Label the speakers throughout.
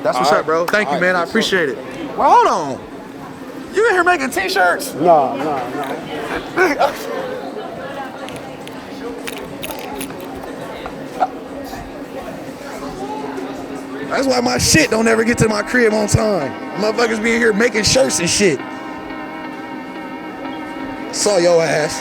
Speaker 1: That's what's up, bro. Thank you, man. I appreciate it. Well, hold on. You in here making t-shirts?
Speaker 2: No.
Speaker 1: That's why my shit don't ever get to my crib on time. Motherfuckers be in here making shirts and shit. Saw your ass.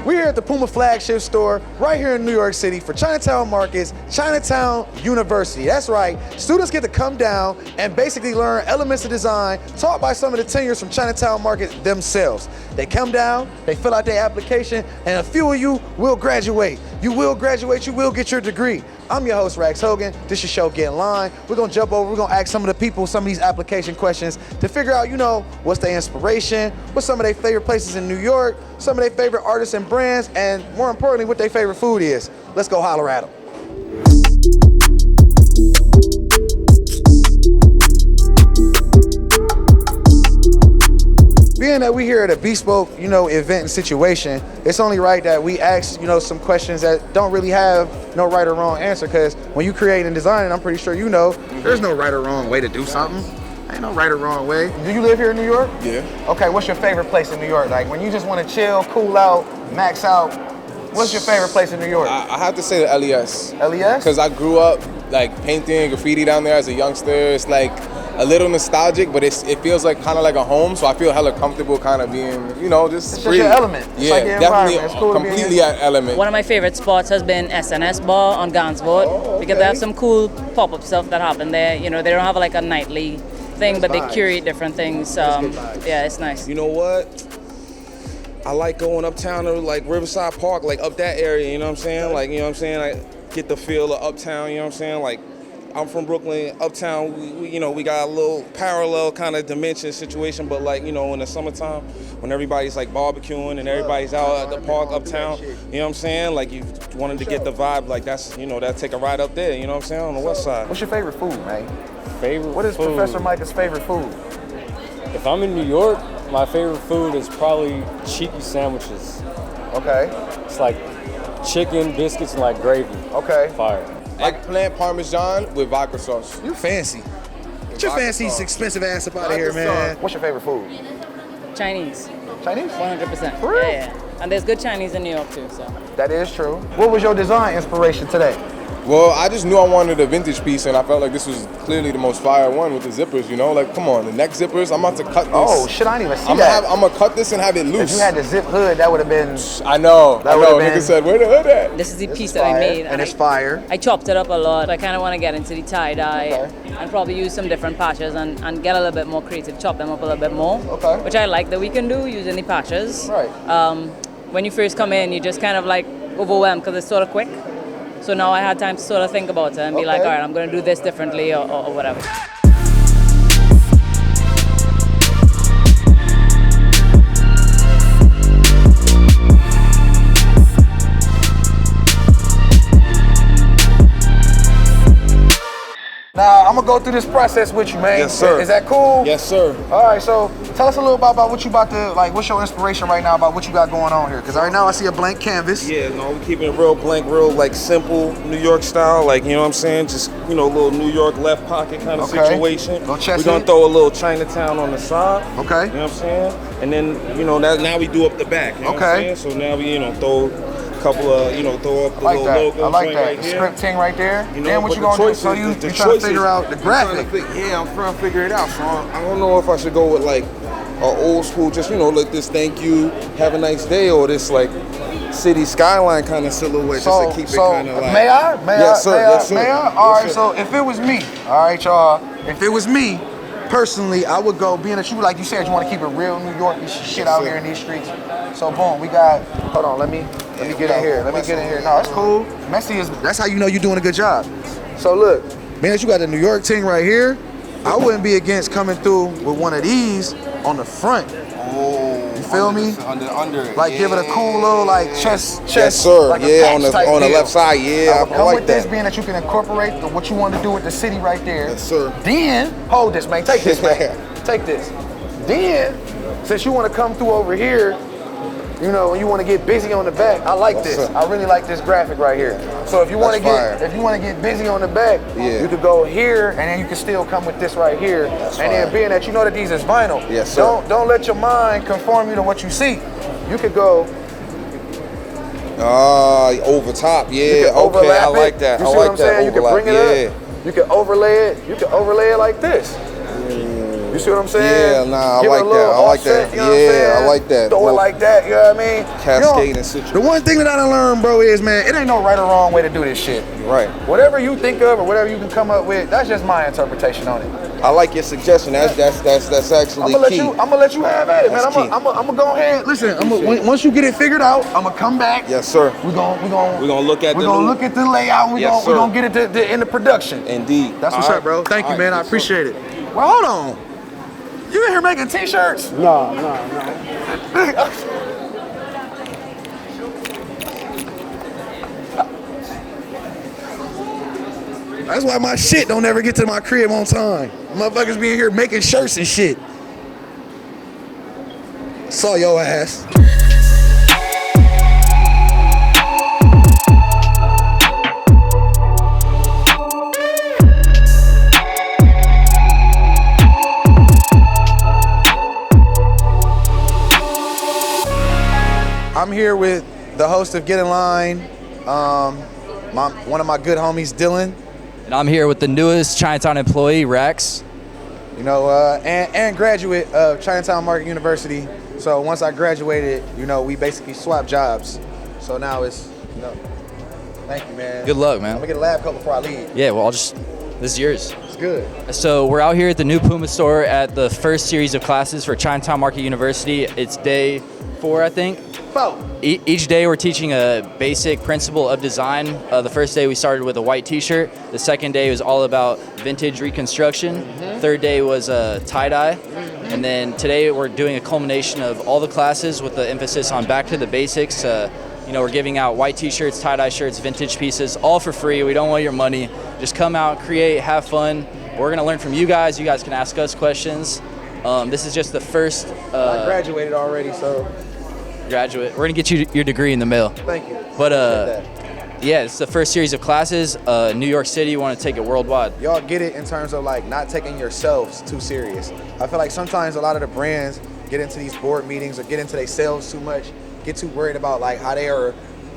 Speaker 1: We're here at the Puma flagship store right here in New York City for Chinatown Market's Chinatown University. That's right, students get to come down and basically learn elements of design taught by some of the tenures from Chinatown Market themselves. They come down, they fill out their application, and a few of you will graduate. You will graduate, you will get your degree. I'm your host, Rax Hogan. This is your show, Get in Line. We're gonna jump over, we're gonna ask some of the people some of these application questions to figure out, what's their inspiration, what's some of their favorite places in New York, some of their favorite artists and brands, and more importantly, what their favorite food is. Let's go holler at them. Being that we here at a bespoke, event and situation, it's only right that we ask, some questions that don't really have no right or wrong answer, because when you create and design it, I'm pretty sure there's no right or wrong way to do something. Ain't no right or wrong way. Do you live here in New York?
Speaker 3: Yeah.
Speaker 1: Okay, what's your favorite place in New York? Like when you just want to chill, cool out, max out, what's your favorite place in New York?
Speaker 3: I have to say the LES.
Speaker 1: LES?
Speaker 3: Because I grew up painting graffiti down there as a youngster. It's a little nostalgic, but it feels kind of like a home, so I feel hella comfortable kind of being, just
Speaker 1: it's
Speaker 3: free.
Speaker 1: Just your element. It's
Speaker 3: yeah, definitely
Speaker 1: cool
Speaker 3: completely an element.
Speaker 4: One of my favorite spots has been SNS Bar on Gansevoort, because they have some cool pop-up stuff that happen there. They don't have a nightly thing, but they curate different things. Yeah, it's nice.
Speaker 5: You know what? I like going uptown to Riverside Park, up that area, you know what I'm saying? I get the feel of uptown, you know what I'm saying? I'm from Brooklyn, uptown, we got a little parallel kind of dimension situation, but in the summertime, when everybody's barbecuing and everybody's out at the park uptown, you know what I'm saying? You wanted to get the vibe, that's, that take a ride up there, you know what I'm saying, on the west side.
Speaker 1: What's your favorite food, man?
Speaker 2: Favorite
Speaker 1: What is
Speaker 2: food?
Speaker 1: Professor Micah's favorite food?
Speaker 2: If I'm in New York, my favorite food is probably cheeky sandwiches.
Speaker 1: Okay.
Speaker 2: It's chicken, biscuits, and gravy.
Speaker 1: Okay.
Speaker 2: Fire.
Speaker 3: Eggplant parmesan with vodka sauce.
Speaker 1: You fancy. Get your
Speaker 3: Vodka
Speaker 1: fancy,
Speaker 3: sauce.
Speaker 1: expensive ass up out of
Speaker 3: Vodka
Speaker 1: here, man.
Speaker 3: sauce.
Speaker 1: What's your favorite food?
Speaker 4: Chinese,
Speaker 1: Chinese?
Speaker 4: 100%.
Speaker 1: For real?
Speaker 4: Yeah. And there's good Chinese in New York too, so.
Speaker 1: That is true. What was your design inspiration today?
Speaker 3: Well, I just knew I wanted a vintage piece, and I felt like this was clearly the most fire one with the zippers, come on, the neck zippers, I'm about to cut this.
Speaker 1: Oh, shit, I didn't even see
Speaker 3: that. I'm gonna cut this and have it loose.
Speaker 1: If you had the zip hood, that would have been...
Speaker 3: I know.
Speaker 1: Been,
Speaker 3: nigga said, where the hood at?
Speaker 4: This is the piece that I made.
Speaker 1: And it's fire.
Speaker 4: I chopped it up a lot. I kind of want to get into the tie-dye and probably use some different patches and get a little bit more creative, chop them up a little bit more, which I like that we can do using the patches.
Speaker 1: Right.
Speaker 4: When you first come in, you just kind of overwhelmed because it's sort of quick. So now I had time to sort of think about it and be all right, I'm going to do this differently or whatever.
Speaker 1: Now, I'm gonna go through this process with you, man.
Speaker 3: Yes, sir.
Speaker 1: Is that cool?
Speaker 3: Yes, sir.
Speaker 1: All right, so tell us a little about what you about to, what's your inspiration right now about what you got going on here? Because right now I see a blank canvas.
Speaker 5: Yeah, no, we keeping it real blank, real simple New York style, you know what I'm saying? Just, a little New York left pocket kind of situation.
Speaker 1: Go chest
Speaker 5: We're gonna
Speaker 1: it.
Speaker 5: throw a little Chinatown on the side.
Speaker 1: Okay.
Speaker 5: You know what I'm saying? And then, now we do up the back. You know what I'm saying? So now we, throw couple of, throw up the little logo.
Speaker 1: I like that.
Speaker 5: Right
Speaker 1: The
Speaker 5: here.
Speaker 1: script ting right there.
Speaker 5: You know,
Speaker 1: Then what
Speaker 5: but
Speaker 1: you
Speaker 5: the
Speaker 1: gonna do?
Speaker 5: choices-
Speaker 1: So you
Speaker 5: the
Speaker 1: trying to
Speaker 5: choices-
Speaker 1: figure out the
Speaker 5: I'm trying
Speaker 1: graphic.
Speaker 5: to I'm trying to figure it out. So I don't know if I should go with an old school, just this thank you, have a nice day, or this city skyline kind of silhouette, just to keep it kind of
Speaker 1: may I?
Speaker 5: Yes, sir. Yes, sir.
Speaker 1: May I?
Speaker 5: Yes,
Speaker 1: All right,
Speaker 5: sir.
Speaker 1: so if it was me, all right, y'all, if it was me, personally, I would go, being that you, like you said, you want to keep it real New York shit out here in these streets. So boom, we got, hold on, let me get in here. Let me get in here. No, that's cool. Messy is, that's how you know you're doing a good job. So look, man, that you got the New York ting right here, I wouldn't be against coming through with one of these on the front. You feel me?
Speaker 5: Under it.
Speaker 1: Give it a cool little chest.
Speaker 3: Yes, sir.
Speaker 1: like a
Speaker 3: Yeah,
Speaker 1: patch type
Speaker 3: on the
Speaker 1: deal.
Speaker 3: left side. Yeah, I
Speaker 1: Come
Speaker 3: like
Speaker 1: with
Speaker 3: that.
Speaker 1: this, being that you can incorporate what you want to do with the city right there.
Speaker 3: Yes, sir.
Speaker 1: Then, hold this, man. Take this, man. Take this. Then, since you want to come through over here, you know, when you want to get busy on the back, I like this. I really like this graphic right here. So if you want to get busy on the back, you could go here, and then you can still come with this right here. Then being that you know that these is vinyl, don't let your mind conform you to what you see. You could go
Speaker 5: over top, okay, I like that.
Speaker 1: You see what I'm saying? You can bring it up. You can overlay it. You can overlay it like this. You see what I'm saying?
Speaker 5: Yeah, I like that. I like that.
Speaker 1: You know what I'm saying?
Speaker 5: I like that.
Speaker 1: Throw it like that, you know what I mean?
Speaker 5: Cascade and situation.
Speaker 1: The one thing that I done learned, bro, is, man, it ain't no right or wrong way to do this shit.
Speaker 5: Right.
Speaker 1: Whatever you think of or whatever you can come up with, that's just my interpretation on it.
Speaker 5: I like your suggestion. That's actually key.
Speaker 1: I'm gonna let you have at it, man.
Speaker 5: That's
Speaker 1: I'm gonna go ahead. Listen, once you get it figured out, I'm gonna come back.
Speaker 5: Yes, sir.
Speaker 1: We're gonna
Speaker 5: look at
Speaker 1: the layout. We're gonna get it into production.
Speaker 5: Indeed.
Speaker 1: That's what's up, bro. Thank you, man. I appreciate it. Well, hold on. You in here making t-shirts?
Speaker 6: No.
Speaker 1: That's why my shit don't ever get to my crib on time. Motherfuckers be in here making shirts and shit. Saw your ass. I'm here with the host of Get in Line, one of my good homies, Dylan.
Speaker 7: And I'm here with the newest Chinatown employee, Rex.
Speaker 1: You know, and graduate of Chinatown Market University. So once I graduated, you know, we basically swapped jobs. So now it's, you know, thank you, man.
Speaker 7: Good luck, man.
Speaker 1: I'm gonna get a lab coat before I leave.
Speaker 7: Yeah, well, this is yours.
Speaker 1: It's good.
Speaker 7: So we're out here at the new Puma store at the first series of classes for Chinatown Market University. It's day 4, I think. Each day we're teaching a basic principle of design. The first day we started with a white t-shirt. The second day was all about vintage reconstruction. Third day was tie-dye. And then today we're doing a culmination of all the classes with the emphasis on back to the basics. You know, we're giving out white t-shirts, tie-dye shirts, vintage pieces, all for free. We don't want your money. Just come out, create, have fun. We're gonna learn from you guys. You guys can ask us questions. This is just the first.
Speaker 1: I graduated already, so.
Speaker 7: Graduate. We're gonna get you your degree in the mail.
Speaker 1: Thank you.
Speaker 7: But yeah, it's the first series of classes. New York City, you want to take it worldwide.
Speaker 1: Y'all get it in terms of like not taking yourselves too serious. I feel like sometimes a lot of the brands get into these board meetings or get into themselves too much, get too worried about like how they are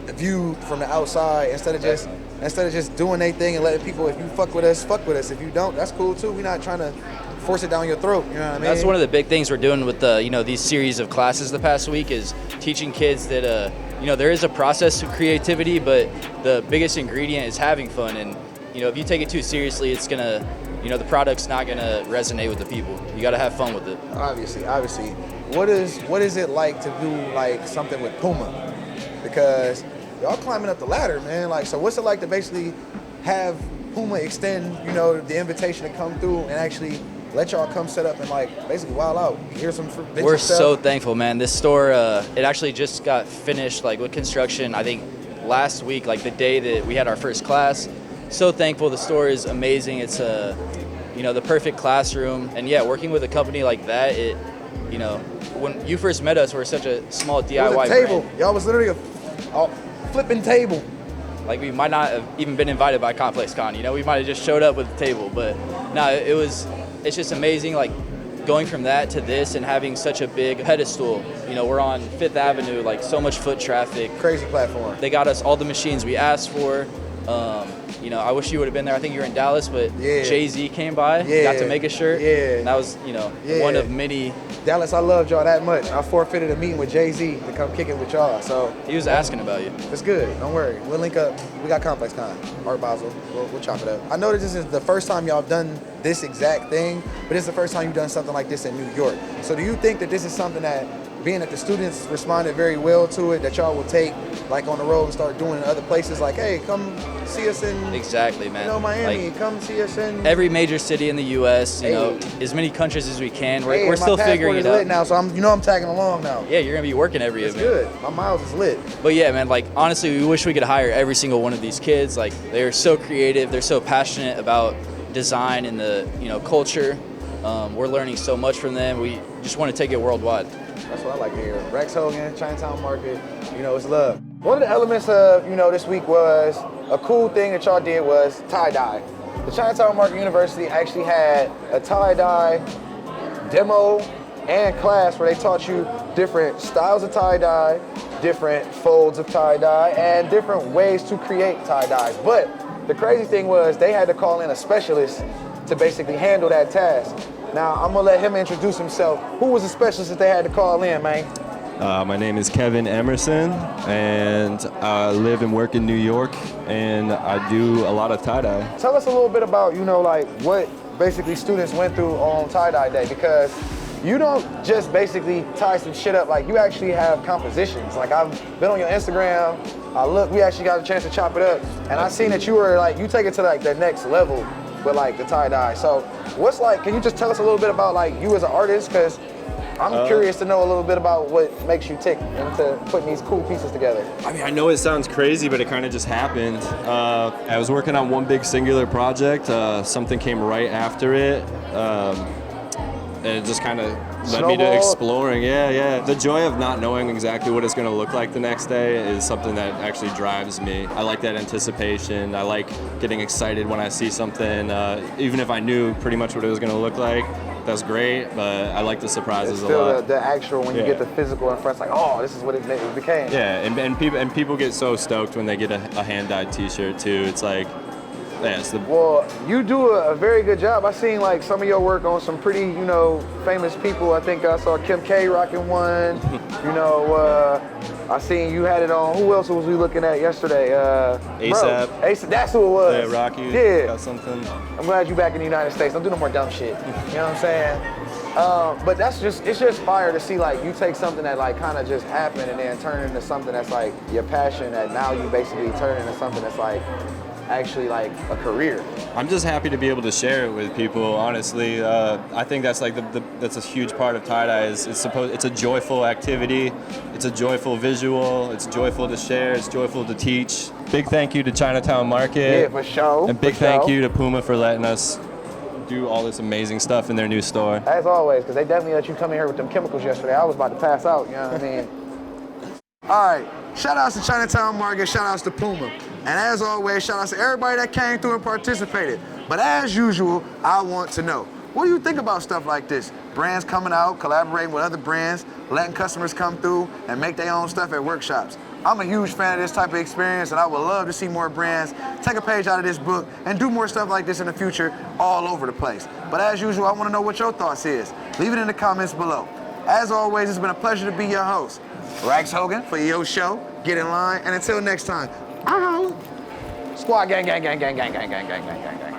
Speaker 1: viewed from the outside instead of just doing their thing and letting people, if you fuck with us, fuck with us. If you don't, that's cool too. We're not trying to force it down your throat, you know what I mean?
Speaker 7: That's one of the big things we're doing with the, you know, these series of classes the past week is teaching kids that, you know, there is a process to creativity, but the biggest ingredient is having fun. And, you know, if you take it too seriously, it's gonna, you know, the product's not gonna resonate with the people. You gotta have fun with it.
Speaker 1: Obviously. What is it like to do like something with Puma? Because y'all climbing up the ladder, man. Like, so what's it like to basically have Puma extend, you know, the invitation to come through and actually let y'all come set up and like basically wild out. Here's some vintage
Speaker 7: We're
Speaker 1: stuff.
Speaker 7: so thankful, man. This store, it actually just got finished like with construction, I think last week, like the day that we had our first class. So thankful. The store is amazing. It's you know, the perfect classroom. And yeah, working with a company like that, it, you know, when you first met us, we're such a small DIY
Speaker 1: It was a table.
Speaker 7: brand.
Speaker 1: Y'all was literally a flipping table.
Speaker 7: Like we might not have even been invited by Complex Con, you know, we might have just showed up with a table, but no, it's just amazing, like going from that to this and having such a big pedestal. You know, we're on 5th Avenue, like so much foot traffic.
Speaker 1: Crazy platform.
Speaker 7: They got us all the machines we asked for. You know, I wish you would have been there. I think you were in Dallas, but
Speaker 1: yeah.
Speaker 7: Jay-Z came by, got to make a shirt.
Speaker 1: Yeah.
Speaker 7: And that was, you know, one of many.
Speaker 1: Dallas, I loved y'all that much. I forfeited a meeting with Jay-Z to come kick it with y'all. So
Speaker 7: He was asking about you.
Speaker 1: it's good. Don't worry. We'll link up. We got Complex Con, Art Basel. We'll chop it up. I know that this is the first time y'all done this exact thing, but it's the first time you've done something like this in New York. So do you think that this is something that, being that the students responded very well to it, that y'all will take like on the road and start doing in other places? Like, hey, come see us in
Speaker 7: Exactly, man.
Speaker 1: You know, Miami.
Speaker 7: Like,
Speaker 1: come see us in
Speaker 7: every major city in the U.S. You know, as many countries as we can. We're still figuring it
Speaker 1: My passport is lit
Speaker 7: out.
Speaker 1: now, so I'm tagging along now.
Speaker 7: Yeah, you're gonna be working every
Speaker 1: It's
Speaker 7: event.
Speaker 1: good. My miles is lit.
Speaker 7: But yeah, man, like honestly, we wish we could hire every single one of these kids. Like they're so creative, they're so passionate about design and the, you know, culture. We're learning so much from them. We just want to take it worldwide.
Speaker 1: That's what I like to hear. Rex Hogan, Chinatown Market, it's love. One of the elements of, this week was a cool thing that y'all did was tie-dye. The Chinatown Market University actually had a tie-dye demo and class where they taught you different styles of tie-dye, different folds of tie-dye, and different ways to create tie-dyes. But the crazy thing was they had to call in a specialist to basically handle that task. Now, I'm gonna let him introduce himself. Who was the specialist that they had to call in, man?
Speaker 6: My name is Kevin Emerson, and I live and work in New York, and I do a lot of tie-dye.
Speaker 1: Tell us a little bit about, what basically students went through on tie-dye day, because you don't just basically tie some shit up, you actually have compositions. I've been on your Instagram, we actually got a chance to chop it up, and I seen that you were you take it to the next level with the tie-dye. So what's can you just tell us a little bit about you as an artist? Because I'm curious to know a little bit about what makes you tick into putting these cool pieces together.
Speaker 6: I mean, I know it sounds crazy, but it kind of just happened. I was working on one big singular project. Something came right after it. And it just kind of led me to exploring. Yeah. The joy of not knowing exactly what it's going to look like the next day is something that actually drives me. I like that anticipation. I like getting excited when I see something. Even if I knew pretty much what it was going to look like, that's great, but I like the surprises a lot.
Speaker 1: Still the actual, when you get the physical in front, it's this is what it became.
Speaker 6: Yeah, and people get so stoked when they get a hand-dyed t-shirt too. It's
Speaker 1: Well, you do a very good job. I seen some of your work on some pretty, famous people. I think I saw Kim K rocking one. I seen you had it on. Who else was we looking at yesterday?
Speaker 6: ASAP.
Speaker 1: ASAP, that's who it was.
Speaker 6: Yeah, Rocky.
Speaker 1: Yeah.
Speaker 6: Got something.
Speaker 1: I'm glad you back in the United States. Don't do no more dumb shit. You know what I'm saying? But it's just fire to see you take something that kind of just happened and then turn it into something that's your passion, that now you basically turn into something that's actually a career.
Speaker 6: I'm just happy to be able to share it with people. Honestly, I think that's that's a huge part of tie-dye. It's a joyful activity. It's a joyful visual. It's joyful to share. It's joyful to teach. Big thank you to Chinatown Market.
Speaker 1: Yeah, for sure.
Speaker 6: And big thank you to Puma for letting us do all this amazing stuff in their new store.
Speaker 1: As always, because they definitely let you come in here with them chemicals yesterday. I was about to pass out. You know what I mean? All right. Shout outs to Chinatown Market. Shout outs to Puma. And as always, shout outs to everybody that came through and participated. But as usual, I want to know, what do you think about stuff like this? Brands coming out, collaborating with other brands, letting customers come through and make their own stuff at workshops. I'm a huge fan of this type of experience, and I would love to see more brands take a page out of this book and do more stuff like this in the future all over the place. But as usual, I want to know what your thoughts is. Leave it in the comments below. As always, it's been a pleasure to be your host, Rex Hogan, for your show. Get in line, and until next time, Squad gang, gang, gang, gang, gang, gang, gang, gang, gang, gang, gang.